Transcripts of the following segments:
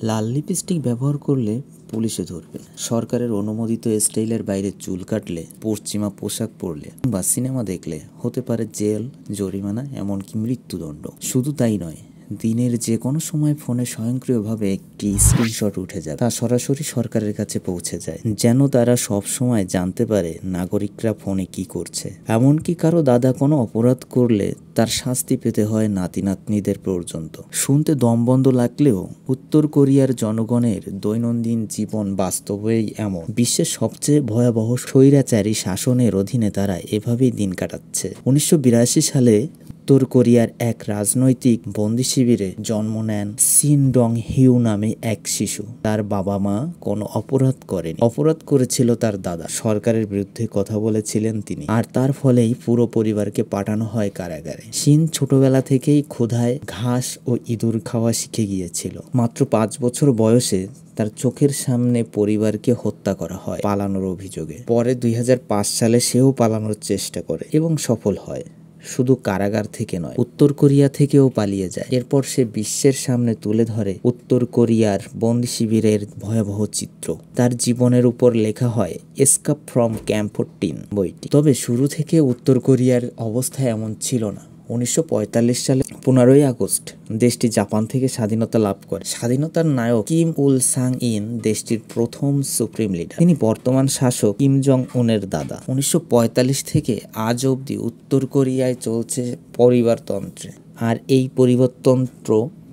লাল lipstick ব্যবহার করলে পুলিশে ধরবে, সরকারের অনুমোদিত স্টাইলের বাইরে চুল কাটলে, পশ্চিমা পোশাক পরলে বা সিনেমা দেখলে হতে পারে জেল, জরিমানা, এমনকি মৃত্যুদণ্ড। শুধু তাই নয়, দিনের যে কোনো সময় ফোনে স্বয়ংক্রিয়ভাবে একটি স্ক্রিনশট উঠে যায়, তা সরাসরি সরকারের কাছে পৌঁছে যায়, যেন তারা সব সময় জানতে পারে নাগরিকরা ফোনে কি করছে। এমনকি কারো দাদা কোনো অপরাধ করলে তার শাস্তি পেতে হয় নাতি নাতনিদের পর্যন্ত। শুনতে দমবন্ধ লাগলেও উত্তর কোরিয়ার জনগণের দৈনন্দিন জীবন বাস্তবেই এমন। বিশ্বের সবচেয়ে ভয়াবহ স্বৈরাচারী শাসনের অধীনে তারা এভাবেই দিন কাটাচ্ছে। 1982 সালে উত্তর কোরিয়ার এক রাজনৈতিক বন্দি শিবিরে জন্ম নেন সিন ডং হিউ নামে এক শিশু। তার বাবা মা কোনো অপরাধ করেনি, অপরাধ করেছিল তার দাদা। সরকারের বিরুদ্ধে কথা বলেছিলেন তিনি, আর তার ফলেই পুরো পরিবারকে পাঠানো হয় কারাগারে। সিন ছোটবেলা থেকেই ক্ষুধায় ঘাস ও ইঁদুর খাওয়া শিখে গিয়েছিল। মাত্র 5 বছর বয়সে তার চোখের সামনে পরিবারকে হত্যা করা হয় পালানোর অভিযোগে। পরে 2005 সালে সেও পালানোর চেষ্টা করে এবং সফল হয়। শুধু কারাগার থেকে নয়, উত্তর কোরিয়া থেকেও পালিয়ে যায়। এরপর সে বিশ্বের সামনে তুলে ধরে উত্তর কোরিয়ার বন্দি শিবিরের ভয়াবহ চিত্র। তার জীবনের উপর লেখা হয় এসকেপ ফ্রম ক্যাম্প 14 বইটি। তবে শুরু থেকে উত্তর কোরিয়ার অবস্থা এমন ছিল না। 1945 সালে 15ই আগস্ট দেশটি জাপান থেকে স্বাধীনতা লাভ করে। স্বাধীনতার নায়ক কিম উল সাং ইন দেশটির প্রথম সুপ্রিম লিডার। তিনি বর্তমান শাসক কিম জং উনের দাদা। 1945 থেকে আজ অবধি উত্তর কোরিয়ায় চলছে পরিবারতন্ত্র, আর এই পরিবারতন্ত্র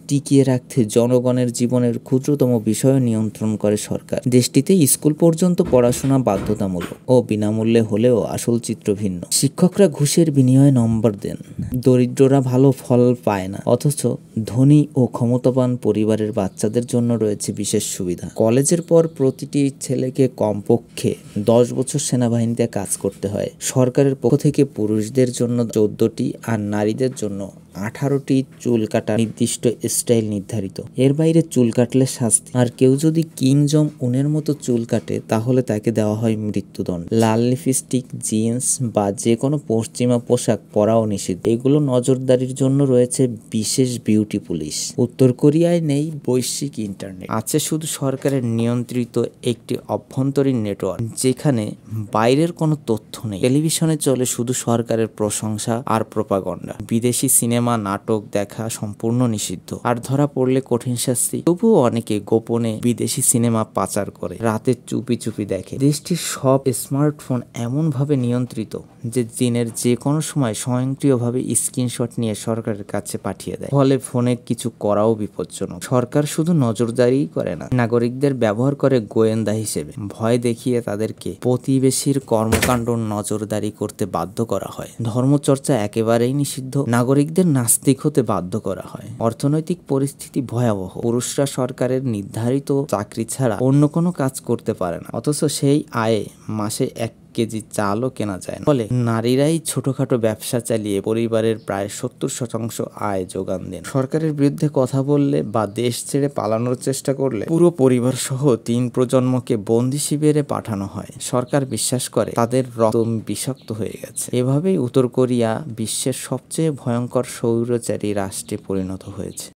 টিকিয়ে রাখতে জনগণের জীবনের ক্ষুদ্রতম বিষয় নিয়ন্ত্রণ করে সরকার। দেশটিতে স্কুল পর্যন্ত পড়াশোনা বাধ্যতামূলক ও বিনামূল্যে হলেও আসল চিত্র ভিন্ন। শিক্ষকরা ঘুষের বিনিময়ে নম্বর দেন, দরিদ্ররা ভালো ফল পায় না, অথচ ধনী ও ক্ষমতাবান পরিবারের বাচ্চাদের জন্য রয়েছে বিশেষ সুবিধা। কলেজের পর প্রতিটি ছেলেকে কমপক্ষে 10 বছর সেনাবাহিনীতে কাজ করতে হয়। সরকারের পক্ষ থেকে পুরুষদের জন্য 14টি আর নারীদের জন্য 18টি চুল কাটা নির্দিষ্ট স্টাইল নির্ধারিত। এর বাইরে চুল কাটলে শাস্তি, আর কেউ যদি কিম জং উনের মতো চুল কাটে তাহলে তাকে দেওয়া হয় মৃত্যুদণ্ড। লাল লিপস্টিক, জিন্স বা যে কোনো পশ্চিমা পোশাক পরাও নিষিদ্ধ। এগুলো নজরদারির জন্য রয়েছে বিশেষ বিউটি পুলিশ। উত্তর কোরিয়ায় নেই বৈশ্বিক ইন্টারনেট, আছে শুধু সরকারের নিয়ন্ত্রিত একটি অভ্যন্তরীণ নেটওয়ার্ক, যেখানে বাইরের কোনো তথ্য নেই। টেলিভিশনে চলে শুধু সরকারের প্রশংসা আর প্রোপাগান্ডা। বিদেশি সিনেমা, নাটক দেখা সম্পূর্ণ নিষিদ্ধ, আর ধরা পড়লে কঠিন শাস্তি। তবুও অনেকে গোপনে বিদেশি সিনেমা পাচার করে, রাতে চুপি চুপি দেখে। দেশটির সব স্মার্টফোন এমন ভাবে নিয়ন্ত্রিত যে দিনের যে কোনো সময় স্বয়ংক্রিয়ভাবে স্ক্রিনশট নিয়ে সরকারের কাছে পাঠিয়ে দেয়। ফলে ফোনে কিছু করাও বিপজ্জনক। সরকার শুধু নজরদারি করে না, নাগরিকদের ব্যবহার করে গোয়েন্দা হিসেবে। ভয় দেখিয়ে তাদেরকে প্রতিবেশীর কর্মকাণ্ড নজরদারি করতে বাধ্য করা হয়। ধর্মচর্চা একেবারেই নিষিদ্ধ, নাগরিকদের নাস্তিক হতে বাধ্য করা হয়। অর্থনৈতিক পরিস্থিতি ভয়াবহ। পুরুষরা সরকারের নির্ধারিত চাকরি ছাড়া অন্য কোনো কাজ করতে পারে না, অথচ সেই আয়ে মাসে 1 কেজি চালও কেনা যায় না। ফলে নারীরাই ছোটখাটো ব্যবসা চালিয়ে পরিবারের প্রায় 70% আয় যোগান দেন। সরকারের বিরুদ্ধে কথা বললে বা দেশ ছেড়ে পালানোর চেষ্টা করলে পুরো পরিবার সহ 3 প্রজন্মকে বন্দি শিবিরে পাঠানো হয়। সরকার বিশ্বাস করে তাদের রক্ত বিষাক্ত হয়ে গেছে। এভাবেই উত্তর কোরিয়া বিশ্বের সবচেয়ে ভয়ঙ্কর স্বৈরাচারী রাষ্ট্রে পরিণত হয়েছে।